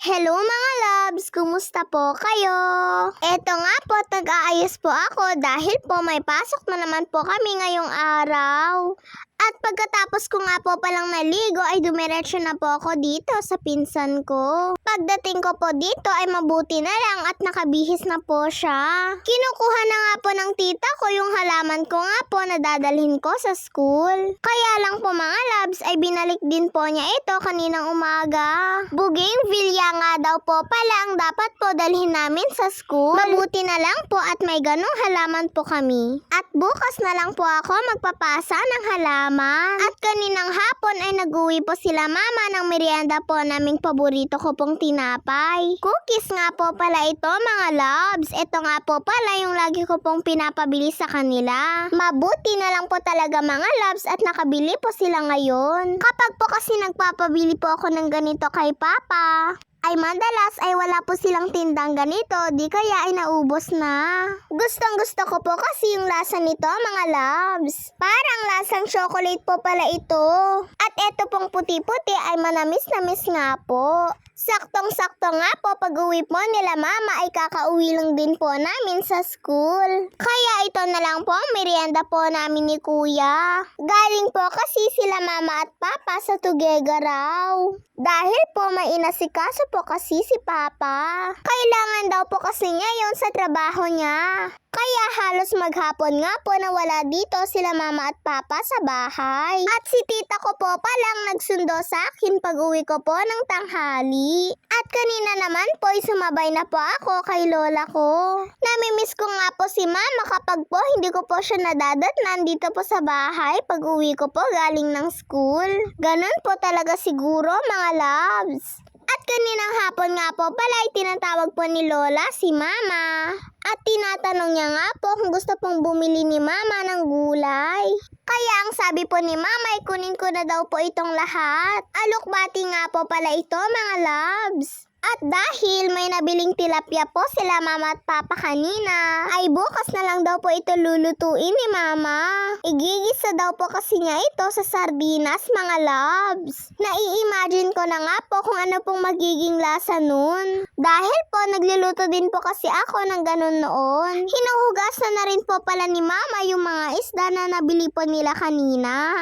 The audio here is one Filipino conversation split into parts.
Hello mga loves! Kumusta po kayo? Eto nga po, nag-aayos po ako dahil po may pasok na naman po kami ngayong araw. At pagkatapos ko nga po palang naligo ay dumiretso na po ako dito sa pinsan ko. Pagdating ko po dito ay mabuti na lang at nakabihis na po siya. Kinukuha na nga po ng tita ko yung halaman ko nga po na dadalhin ko sa school. Kaya lang po mga loves ay binalik din po niya ito kaninang umaga. Bougainvillea nga daw po pala ang dapat po dalhin namin sa school. Mabuti na lang po at may ganong halaman po kami. At bukas na lang po ako magpapasa ng halaman. At kaninang hapon ay nag-uwi po sila mama ng merienda po naming paborito ko pong tinapay. Cookies nga po pala ito mga loves. Ito nga po pala yung lagi ko pong pinapabili sa kanila. Mabuti na lang po talaga mga loves at nakabili po sila ngayon. Kapag po kasi nagpapabili po ako ng ganito kay papa, ay madalas ay wala po silang tindang ganito, di kaya ay naubos na. Gustong gusto ko po kasi yung lasa nito mga loves. Parang lasang chocolate po pala ito. At eto pong puti-puti ay manamis-namis nga po. Saktong-sakto nga po pag-uwi po nila mama ay kakauwi lang din po namin sa school. Kaya ito na lang po ang merienda po namin ni kuya. Galing po kasi sila mama at papa sa Tugega raw. Dahil po may inasikaso po kasi si papa. Kailangan daw po kasi niya yun sa trabaho niya. Kaya halos maghapon nga po na wala dito sila mama at papa sa bahay. At si tita ko po palang nagsundo sa akin pag uwi ko po ng tanghali. At kanina naman po ay sumabay na po ako kay lola ko. Namimiss ko nga po si mama kapag po hindi ko po siya nadadatnan dito po sa bahay pag uwi ko po galing ng school. Ganon po talaga siguro mga loves. At kaninang hapon nga po pala ay tinatawag po ni lola si mama. At tinatanong niya nga po kung gusto pong bumili ni mama ng gulay. Kaya ang sabi po ni mama ay kunin ko na daw po itong lahat. Alokbati nga po pala ito mga loves. At dahil may nabiling tilapia po sila mama at papa kanina, ay bukas na lang daw po ito lulutuin ni mama. Igigisa daw po kasi niya ito sa sardinas mga loves. Nai-imagine ko na nga po kung ano pong magiging lasa nun. Dahil po nagluluto din po kasi ako ng ganun noon. Hinuhugasan na rin po pala ni mama yung mga isda na nabili po nila kanina.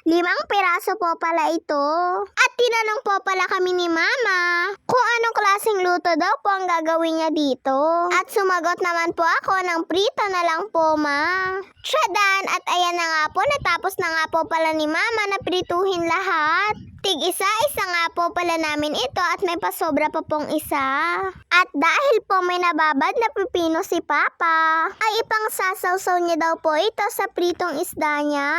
5 piraso po pala ito. At tinanong po pala kami ni mama kung anong klaseng luto daw po ang gagawin niya dito. At sumagot naman po ako ng prito na lang po ma. Tsadan, at ayan na nga po, natapos na nga po pala ni mama na prituhin lahat. Tig-isa-isa nga po pala namin ito at may pasobra pa pong isa. At dahil po may nababad na pipino si papa, ay ipang sasawsaw niya daw po ito sa pritong isda niya.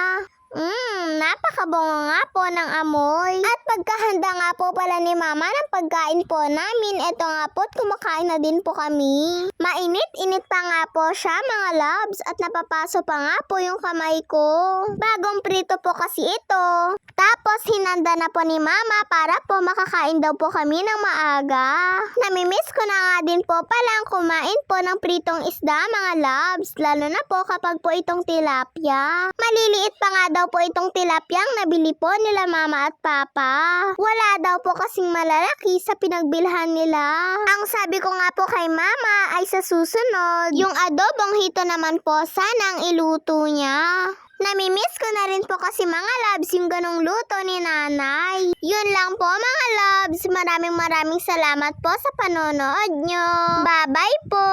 Napakabongo nga po ng amoy. At pagkahanda nga po pala ni mama ng pagkain po namin, eto nga po at kumakain na din po kami. Mainit-init pa nga po siya mga loves at napapaso pa nga po yung kamay ko. Bagong prito po kasi ito. Tapos hinanda na po ni mama para po makakain daw po kami ng maaga. Namimiss ko na nga din po palang kumain po ng pritong isda mga loves, lalo na po kapag po itong tilapia. Maliliit pa nga daw po itong tilapyang nabili po nila mama at papa. Wala daw po kasing malalaki sa pinagbilhan nila. Ang sabi ko nga po kay mama ay sa susunod, yung adobong hito naman po sanang iluto niya. Namimiss ko na rin po kasi mga loves yung ganong luto ni nanay. Yun lang po mga loves. Maraming salamat po sa panonood nyo. Bye-bye po!